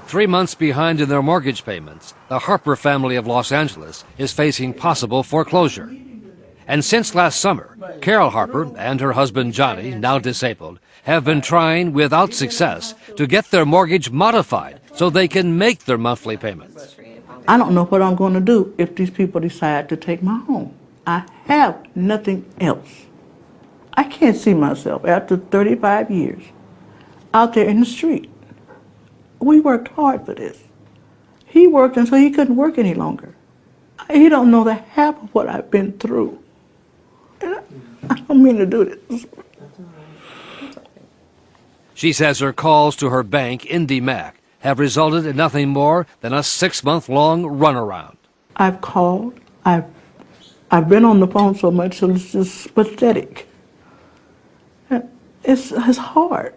3 months behind in their mortgage payments, the Harper family of Los Angeles is facing possible foreclosure. And since last summer, Carol Harper and her husband Johnny, now disabled, have been trying without success to get their mortgage modified so they can make their monthly payments. I don't know what I'm going to do if these people decide to take my home. I have nothing else. I can't see myself after 35 years out there in the street. We worked hard for this. He worked until he couldn't work any longer. He don't know the half of what I've been through. And I don't mean to do this. She says her calls to her bank, IndyMac, have resulted in nothing more than a 6-month-long runaround. I've called. I've been on the phone so much so it's just pathetic. It's hard.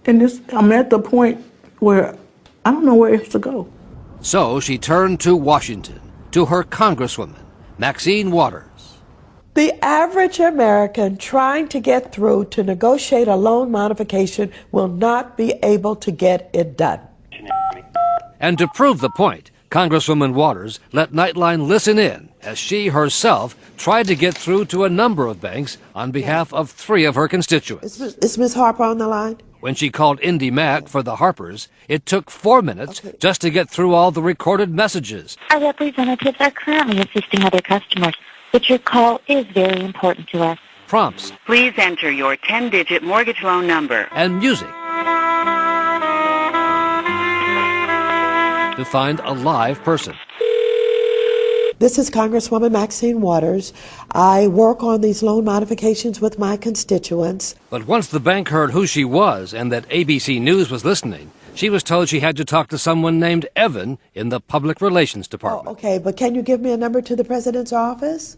And I'm at the point where I don't know where else to go. So she turned to Washington, to her Congresswoman, Maxine Waters. The average American trying to get through to negotiate a loan modification will not be able to get it done. And to prove the point, Congresswoman Waters let Nightline listen in as she herself tried to get through to a number of banks on behalf of 3 of her constituents. Is Ms. Harper on the line? When she called IndyMac for the Harpers, it took 4 minutes just to get through all the recorded messages. Our representatives are currently assisting other customers, but your call is very important to us. Prompts. Please enter your 10-digit mortgage loan number. And music. To find a live person. This is Congresswoman Maxine Waters. I work on these loan modifications with my constituents. But once the bank heard who she was and that ABC News was listening, she was told she had to talk to someone named Evan in the Public Relations Department. Oh, okay, but can you give me a number to the President's office?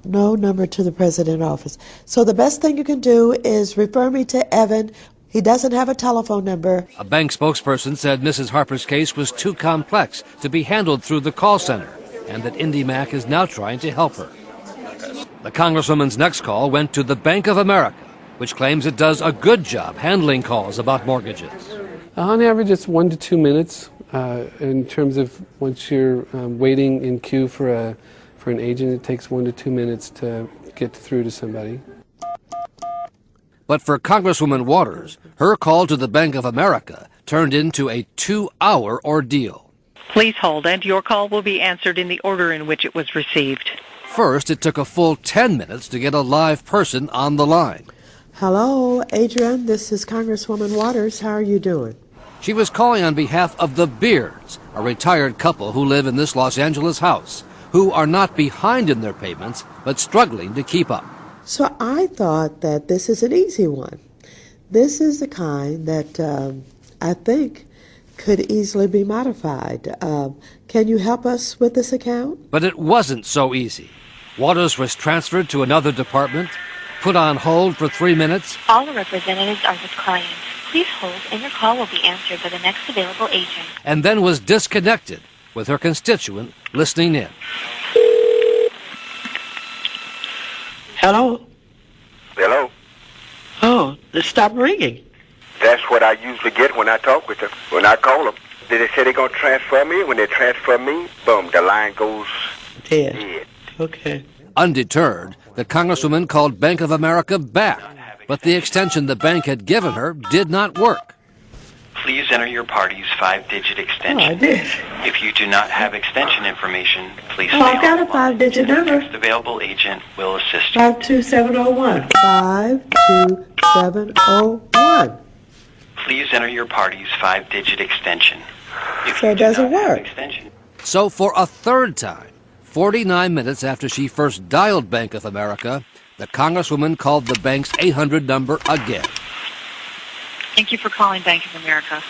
No number to the President's office. So the best thing you can do is refer me to Evan. He doesn't have a telephone number. A bank spokesperson said Mrs. Harper's case was too complex to be handled through the call center, and that IndyMac is now trying to help her. The Congresswoman's next call went to the Bank of America, which claims it does a good job handling calls about mortgages. On average, it's 1 to 2 minutes in terms of once you're waiting in queue for an agent. It takes 1 to 2 minutes to get through to somebody. But for Congresswoman Waters, her call to the Bank of America turned into a 2-hour ordeal. Please hold, and your call will be answered in the order in which it was received. First, it took a full 10 minutes to get a live person on the line. Hello, Adrian. This is Congresswoman Waters. How are you doing? She was calling on behalf of the Beards, a retired couple who live in this Los Angeles house, who are not behind in their payments, but struggling to keep up. So I thought that this is an easy one. This is the kind that I think could easily be modified. Can you help us with this account? But it wasn't so easy. Waters was transferred to another department, put on hold for 3 minutes. All the representatives are with clients. Please hold, and your call will be answered by the next available agent. And then was disconnected, with her constituent listening in. Hello? Hello? Oh, stop ringing. That's what I usually get when I talk with them. When I call them, they say they're going to transfer me. When they transfer me, boom, the line goes dead. Okay. Undeterred, the Congresswoman called Bank of America back, but the extension the bank had given her did not work. Please enter your party's 5-digit extension. Oh, I did. If you do not have extension information, please stay I've got on a 5-digit the number. next available agent will assist you. 52701. 52701. Please enter your party's 5-digit extension. If So you it do doesn't not have work. extension, So for a third time, 49 minutes after she first dialed Bank of America, the Congresswoman called the bank's 800 number again. Thank you for calling Bank of America.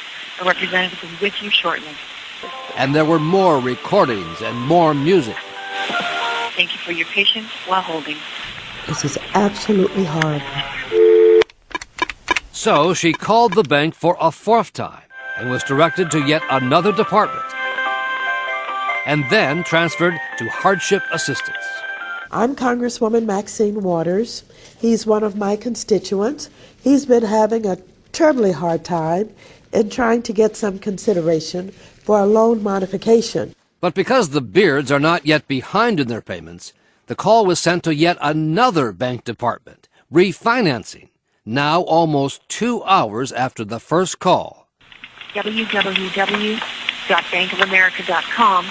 A representative is with you shortly. And there were more recordings and more music. Thank you for your patience while holding. This is absolutely horrible. So she called the bank for a fourth time and was directed to yet another department, and then transferred to hardship assistance. I'm Congresswoman Maxine Waters. He's one of my constituents. He's been having a terribly hard time in trying to get some consideration for a loan modification. But because the Beards are not yet behind in their payments, the call was sent to yet another bank department, refinancing, now almost 2 hours after the first call. www.bankofamerica.com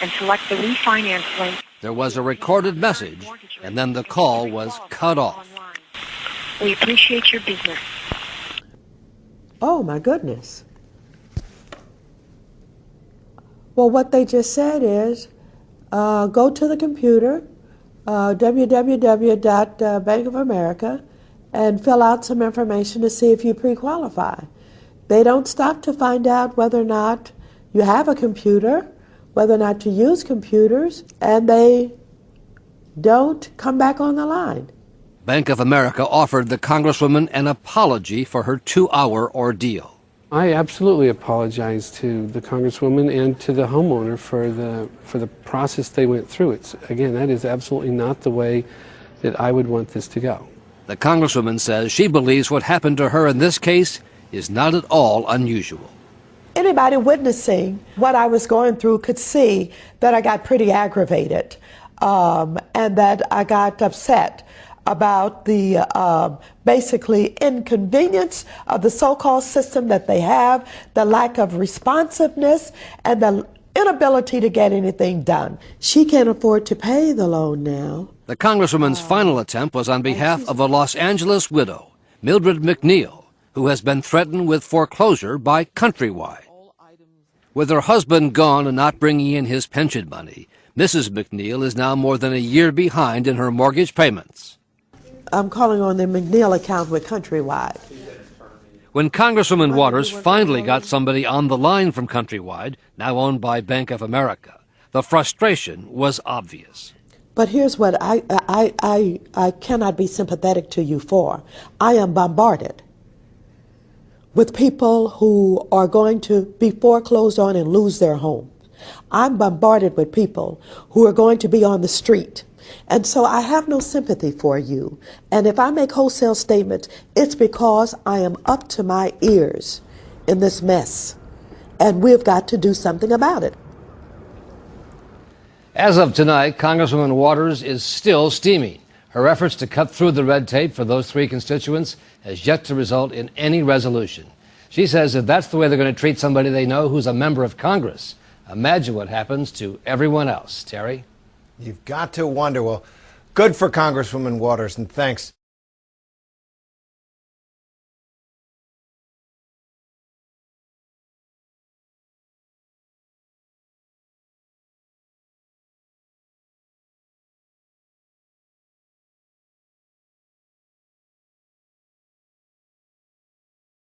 and select the refinance link. There was a recorded message, and then the call was cut off. We appreciate your business. Oh, my goodness. Well, what they just said is, go to the computer, www.Bank of America, and fill out some information to see if you pre-qualify. They don't stop to find out whether or not you have a computer, whether or not you use computers, and they don't come back on the line. Bank of America offered the Congresswoman an apology for her 2-hour ordeal. I absolutely apologize to the Congresswoman and to the homeowner for the process they went through. Again, that is absolutely not the way that I would want this to go. The Congresswoman says she believes what happened to her in this case is not at all unusual. Anybody witnessing what I was going through could see that I got pretty aggravated and that I got upset about the basically inconvenience of the so-called system that they have, the lack of responsiveness, and the inability to get anything done. She can't afford to pay the loan now. The Congresswoman's final attempt was on behalf of a Los Angeles widow, Mildred McNeil, who has been threatened with foreclosure by Countrywide. With her husband gone and not bringing in his pension money, Mrs. McNeil is now more than a year behind in her mortgage payments. I'm calling on the McNeil account with Countrywide. When Congresswoman Waters finally got somebody on the line from Countrywide, now owned by Bank of America, the frustration was obvious. But here's what I cannot be sympathetic to you for. I am bombarded with people who are going to be foreclosed on and lose their home. I'm bombarded with people who are going to be on the street. And so I have no sympathy for you. And if I make wholesale statements, it's because I am up to my ears in this mess. And we've got to do something about it. As of tonight, Congresswoman Waters is still steaming. Her efforts to cut through the red tape for those 3 constituents has yet to result in any resolution. She says if that's the way they're going to treat somebody they know who's a member of Congress, imagine what happens to everyone else. Terry? You've got to wonder. Well, good for Congresswoman Waters, and thanks.